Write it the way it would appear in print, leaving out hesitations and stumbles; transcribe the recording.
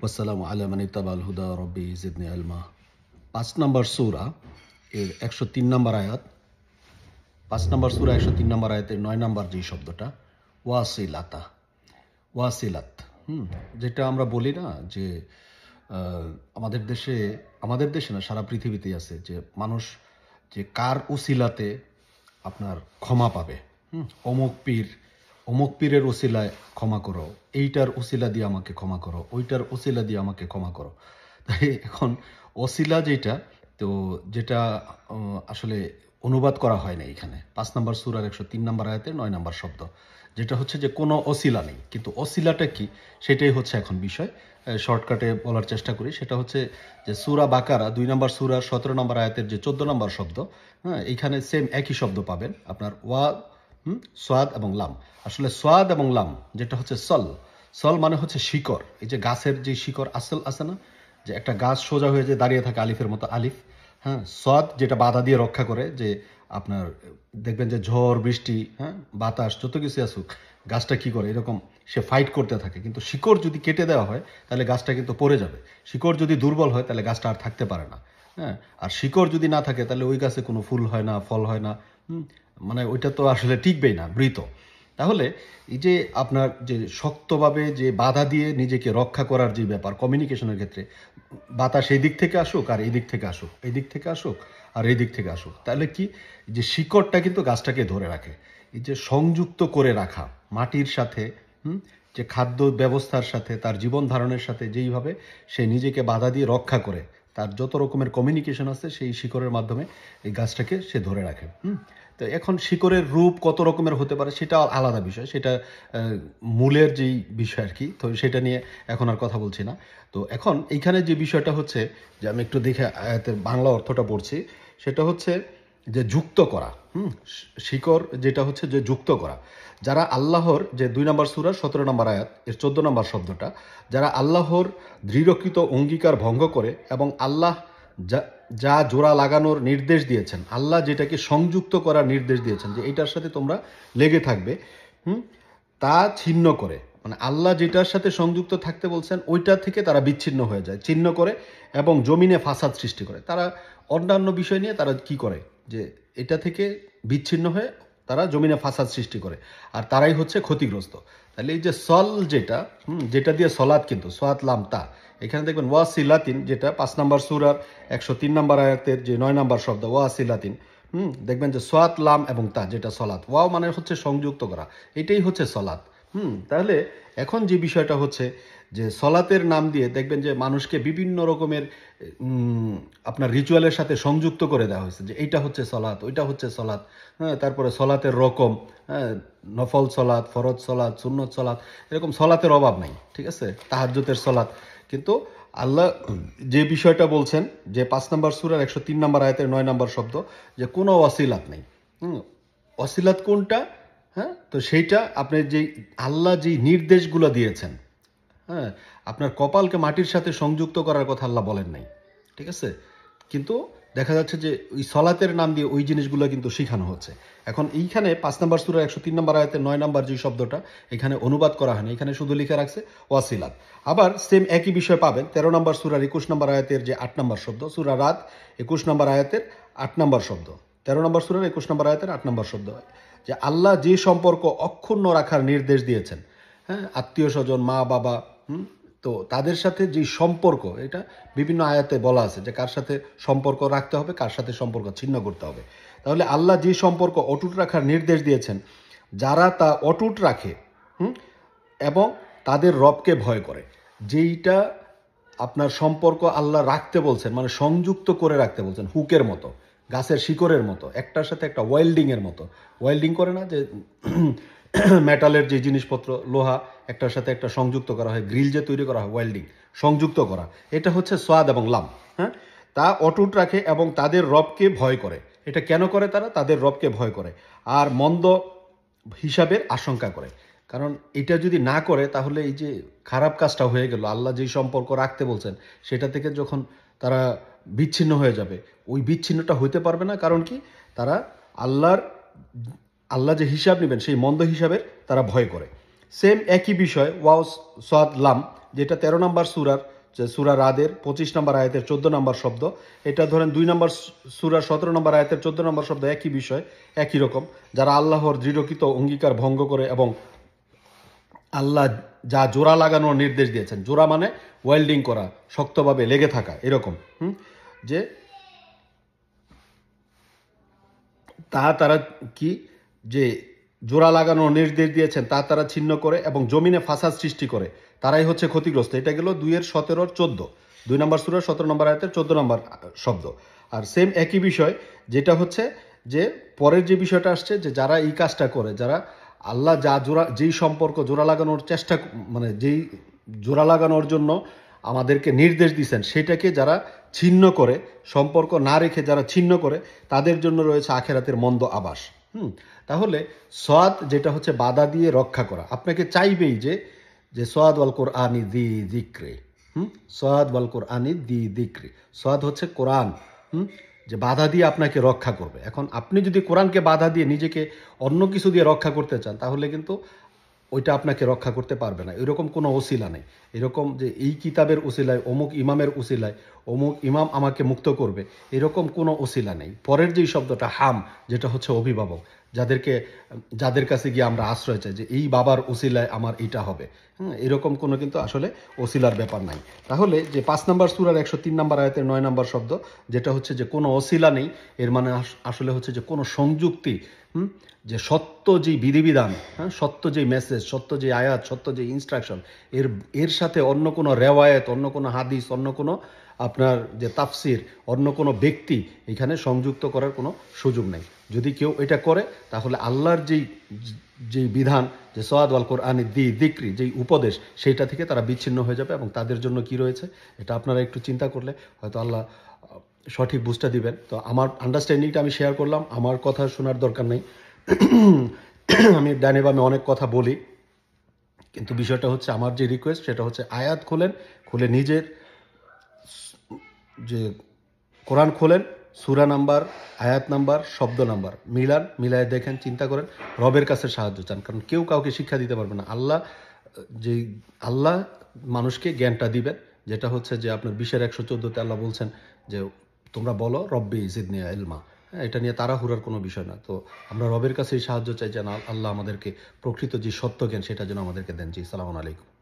ওয়াসসালামু আলা মান ইত্তাবাল হুদা রব্বি জিদনি ইলমা। ৫ নম্বর সূরা এর ১০৩ নম্বর আয়াত। ৫ নম্বর সূরা ১০৩ নম্বর আয়াতের ৯ নম্বর যে শব্দটা ওয়াসিলাতা, ওয়াসিলাত, যেটা আমরা বলি না যে আমাদের দেশে না, সারা পৃথিবীতেই আছে যে মানুষ যে কার উসিলাতে আপনার ক্ষমা পাবে। অমুক পীরের ওসিলায় ক্ষমা করো, এইটার ওসিলা দিয়ে আমাকে ক্ষমা করো, ওইটার ওসিলা দিয়ে আমাকে ক্ষমা করো। তাই এখন ওসিলা যেটা আসলে অনুবাদ করা হয় না এখানে ৫ নম্বর সূরার ১০৩ নম্বর আয়াতের ৯ নম্বর শব্দ, যেটা হচ্ছে যে কোনো ওসিলা নেই। কিন্তু ওসিলাটা কি, সেটাই হচ্ছে এখন বিষয়। শর্টকাটে বলার চেষ্টা করি। সেটা হচ্ছে যে সূরা বাকারা ২ নম্বর সূরার ১৭ নম্বর আয়াতের যে ১৪ নম্বর শব্দ, এইখানে সেম একই শব্দ পাবেন আপনার সোয়াদ এবং লাম। আসলে সোয়াদ এবং লাম যেটা হচ্ছে সল মানে হচ্ছে শিকড়। এই যে গাছের যে শিকড় আসল আছে না, যে একটা গাছ সোজা হয়ে যে দাঁড়িয়ে থাকে আলিফের মতো আলিফ। সোয়াদ যেটা বাধা দিয়ে রক্ষা করে, যে আপনার দেখবেন যে ঝড় বৃষ্টি, বাতাস যত কিছু আসুক, গাছটা কি করে এরকম সে ফাইট করতে থাকে। কিন্তু শিকড় যদি কেটে দেওয়া হয় তাহলে গাছটা কিন্তু পড়ে যাবে। শিকড় যদি দুর্বল হয় তাহলে গাছটা আর থাকতে পারে না। আর শিকড় যদি না থাকে তাহলে ওই গাছে কোনো ফুল হয় না, ফল হয় না। মানে ওইটা তো আসলে টিকবেই না, মৃত। তাহলে এই যে আপনার যে শক্তভাবে যে বাধা দিয়ে নিজেকে রক্ষা করার যে ব্যাপার কমিউনিকেশনের ক্ষেত্রে, বাতাস এই দিক থেকে আসুক আর এই দিক থেকে আসুক, এই দিক থেকে আসুক আর এই দিক থেকে আসুক, তাহলে কি যে শিকড়টা কিন্তু গাছটাকে ধরে রাখে। এই যে সংযুক্ত করে রাখা মাটির সাথে, যে খাদ্য ব্যবস্থার সাথে, তার জীবন ধারণের সাথে যেইভাবে সে নিজেকে বাধা দিয়ে রক্ষা করে, তার যত রকমের কমিউনিকেশন আছে সেই শিকড়ের মাধ্যমে এই গাছটাকে সে ধরে রাখে। তো এখন শিকড়ের রূপ কত রকমের হতে পারে সেটা আলাদা বিষয়, সেটা মূলের যেই বিষয় আর কি। তো সেটা নিয়ে এখন আর কথা বলছি না। তো এখন এইখানে যে বিষয়টা হচ্ছে, যে আমি একটু দেখে আয়াতের বাংলা অর্থটা পড়ছি, সেটা হচ্ছে যে যুক্ত করা। শিকড় যেটা হচ্ছে যে যুক্ত করা। যারা আল্লাহর, যে ২ নম্বর সূরার ১৭ নম্বর আয়াত এর ১৪ নম্বর শব্দটা, যারা আল্লাহর দৃঢ়কৃত অঙ্গীকার ভঙ্গ করে এবং আল্লাহ যা জোড়া লাগানোর নির্দেশ দিয়েছেন, আল্লাহ যেটাকে সংযুক্ত করার নির্দেশ দিয়েছেন যে এইটার সাথে তোমরা লেগে থাকবে, তা ছিন্ন করে, মানে আল্লাহ যেটার সাথে সংযুক্ত থাকতে বলছেন ওইটা থেকে তারা বিচ্ছিন্ন হয়ে যায়, ছিন্ন করে এবং জমিনে ফাসাদ সৃষ্টি করে। তারা অন্যান্য বিষয় নিয়ে তারা কি করে, যে এটা থেকে বিচ্ছিন্ন হয়ে তারা জমিনে ফাসাদ সৃষ্টি করে, আর তারাই হচ্ছে ক্ষতিগ্রস্ত। তাহলে এই যে যেটা দিয়ে সলাৎ, কিন্তু সোয়াত লাম তা, এখানে দেখবেন ওয়াসিলাতিন, যেটা ৫ নম্বর সূরার ১০৩ নম্বর আয়াতের যে ৯ নম্বর শব্দ ওয়াসিলাতিন, দেখবেন যে সোয়াত লাম এবং তা, যেটা সলাৎ, ওয়াও মানে হচ্ছে সংযুক্ত করা, এটাই হচ্ছে সলাৎ। তাহলে এখন যে বিষয়টা হচ্ছে যে সলাতের নাম দিয়ে দেখবেন যে মানুষকে বিভিন্ন রকমের আপনার রিচুয়ালের সাথে সংযুক্ত করে দেওয়া হয়েছে, যে এইটা হচ্ছে সলাৎ, ওইটা হচ্ছে সলাৎ। তারপরে সলাতের রকম, নফল সলাৎ, ফরজ সলাৎ, সুন্নত সলাৎ, এরকম সলাতের অভাব নাই, ঠিক আছে, তাহাজ্জুদের সলাৎ। কিন্তু আল্লাহ যে বিষয়টা বলছেন, যে ৫ নম্বর সূরার ১০৩ নম্বর আয়াতের ৯ নম্বর শব্দ, যে কোনো ওয়াসিলাত নেই। ওয়াসিলাত কোনটা? তো সেইটা আপনার যেই আল্লাহ যেই নির্দেশগুলো দিয়েছেন, আপনার কপালকে মাটির সাথে সংযুক্ত করার কথা আল্লাহ বলেন নাই, ঠিক আছে। কিন্তু দেখা যাচ্ছে যে ওই সলাতের নাম দিয়ে ওই জিনিসগুলো কিন্তু শেখানো হচ্ছে। এখন এইখানে ৫ নম্বর সূরার ১০৩ নম্বর আয়াতের ৯ নম্বর যে শব্দটা এখানে অনুবাদ করা হয়নি, এখানে শুধু লিখে রাখছে ওয়াসিলাত। আবার সেম একই বিষয় পাবেন ১৩ নম্বর সূরার ২১ নম্বর আয়াতের যে ৮ নম্বর শব্দ, সূরা রাত ২১ নম্বর আয়াতের ৮ নম্বর শব্দ, ১৩ নম্বর সূরার ২১ নম্বর আয়াতের ৮ নম্বর শব্দ, যে আল্লাহ যে সম্পর্ক অক্ষুণ্ণ রাখার নির্দেশ দিয়েছেন, আত্মীয় স্বজন, মা বাবা, তো তাদের সাথে যে সম্পর্ক, এটা বিভিন্ন আয়াতে বলা আছে যে কার সাথে সম্পর্ক রাখতে হবে, কার সাথে সম্পর্ক ছিন্ন করতে হবে। তাহলে আল্লাহ যে সম্পর্ক অটুট রাখার নির্দেশ দিয়েছেন, যারা তা অটুট রাখে এবং তাদের রবকে ভয় করে, যেইটা আপনার সম্পর্ক আল্লাহ রাখতে বলছেন, মানে সংযুক্ত করে রাখতে বলছেন, হুকের মতো, গাছের শিকড়ের মতো, একটার সাথে একটা ওয়েল্ডিংয়ের মতো। ওয়েল্ডিং করে না, যে মেটালের যে জিনিসপত্র, লোহা একটার সাথে একটা সংযুক্ত করা হয়, গ্রিল যে তৈরি করা হয়, ওয়েল্ডিং, সংযুক্ত করা, এটা হচ্ছে সোয়াদ এবং লাম। তা অটুট রাখে এবং তাদের রবকে ভয় করে। এটা কেন করে? তারা তাদের রবকে ভয় করে আর মন্দ হিসাবের আশঙ্কা করে। কারণ এটা যদি না করে তাহলে এই যে খারাপ কাজটা হয়ে গেল, আল্লাহ যেই সম্পর্ক রাখতে বলছেন সেটা থেকে যখন তারা বিচ্ছিন্ন হয়ে যাবে, ওই বিচ্ছিন্নটা হইতে পারবে না। কারণ কি? তারা আল্লাহ যে হিসাব নেবেন সেই মন্দ হিসাবের তারা ভয় করে। সেম একই বিষয় ওয়াও সাদ লাম যেটা 13 নম্বর সূরার যে সূরা রাদের 25 নম্বর আয়াতের 14 নম্বর শব্দ, এটা ধরেন 2 নম্বর সূরার 17 নম্বর আয়াতের 14 নম্বর শব্দ, একই বিষয়, একই রকম। যারা আল্লাহর দৃঢ়কৃত অঙ্গীকার ভঙ্গ করে এবং আল্লাহ যা জোড়া লাগানোর নির্দেশ দিয়েছেন, জোড়া মানে ওয়েল্ডিং করা, শক্তভাবে লেগে থাকা, এরকম যে তারা কি যে জোড়া লাগানোর নির্দেশ দিয়েছেন তা তারা ছিন্ন করে এবং জমিনে ফাসাদ সৃষ্টি করে, তারাই হচ্ছে ক্ষতিগ্রস্ত। এটা গেল 2-17-14, 2 নম্বর সূরা 17 নম্বর আয়াতের 14 নম্বর শব্দ। আর সেম একই বিষয় যেটা হচ্ছে যে পরের যে বিষয়টা আসছে, যে যারা এই কাজটা করে, যারা আল্লাহ যা যেই সম্পর্ক জোড়া লাগানোর চেষ্টা, মানে যেই জোড়া লাগানোর জন্য আমাদেরকে নির্দেশ দিয়েছেন, সেটাকে যারা ছিন্ন করে, সম্পর্ক না রেখে যারা ছিন্ন করে, তাদের জন্য রয়েছে আখেরাতের মন্দ আবাস। তাহলে সওয়াদ যেটা হচ্ছে বাধা দিয়ে রক্ষা করা, আপনাকে চাইবেই যে সওয়াদ ওয়াল কোরআনি দি যিকরি, সওয়াদ ওয়াল কোরআনি দি যিকরি, সওয়াদ হচ্ছে কোরআন, যে বাধা দিয়ে আপনাকে রক্ষা করবে। এখন আপনি যদি কোরআনকে বাধা দিয়ে নিজেকে অন্য কিছু দিয়ে রক্ষা করতে চান, তাহলে কিন্তু ওইটা আপনাকে রক্ষা করতে পারবে না। এরকম কোনো ওসিলা নেই, এরকম যে এই কিতাবের উসিলায়, অমুক ইমামের উসিলায় অমুক ইমাম আমাকে মুক্ত করবে, এরকম কোনো ওসিলা নেই। পরের যেই শব্দটা হাম, যেটা হচ্ছে অভিভাবক, যাদের কাছে গিয়ে আমরা আশ্রয় চাই যে এই বাবার ওসিলায় আমার এটা হবে, এরকম কোনো কিন্তু আসলে ওসিলার ব্যাপার নাই। তাহলে যে 5 নম্বর সূরার 103 নম্বর আয়াতের 9 নম্বর শব্দ, যেটা হচ্ছে যে কোনো ওসিলা নেই, এর মানে আসলে হচ্ছে যে কোনো সংযুক্তি, যে সত্য যেই বিধিবিধান, সত্য যেই মেসেজ, সত্য যে আয়াত, সত্য যে ইনস্ট্রাকশন, এর সাথে অন্য কোনো রেওয়ায়েত, অন্য কোনো হাদিস, অন্য কোনো আপনার যে তাফসির, অন্য কোনো ব্যক্তি এখানে সংযুক্ত করার কোনো সুযোগ নেই। যদি কেউ এটা করে, তাহলে আল্লাহর যেই বিধান, যে সওয়াদ ওয়াল কোরআনি দি যিকরি, যেই উপদেশ, সেইটা থেকে তারা বিচ্ছিন্ন হয়ে যাবে। এবং তাদের জন্য কি রয়েছে, এটা আপনারা একটু চিন্তা করলে হয়তো আল্লাহ সঠিক বুঝটা দিবেন। তো আমার আন্ডারস্ট্যান্ডিংটা আমি শেয়ার করলাম, আমার কথা শোনার দরকার নেই। আমি ডানে বামে অনেক কথা বলি, কিন্তু বিষয়টা হচ্ছে আমার যে রিকোয়েস্ট, সেটা হচ্ছে আয়াত খুলে নিজের যে কোরআন খোলেন, সূরা নাম্বার, আয়াত নাম্বার, শব্দ নাম্বার মিলায় দেখেন, চিন্তা করেন, রবের কাছে সাহায্য চান। কারণ কেউ কাউকে শিক্ষা দিতে পারবে না। আল্লাহ মানুষকে জ্ঞানটা দিবেন, যেটা হচ্ছে যে আপনার 20-114-তে আল্লাহ বলছেন যে তোমরা বলো রব্বি জিদনি ইলমা। এটা নিয়ে তাড়াহুড়ার কোনো বিষয় না। তো আমরা রবের কাছেই সাহায্য চাই যেন আল্লাহ আমাদেরকে প্রকৃত যে সত্য জ্ঞান, সেটা যেন আমাদেরকে দেন। জি, সালামু আলাইকুম।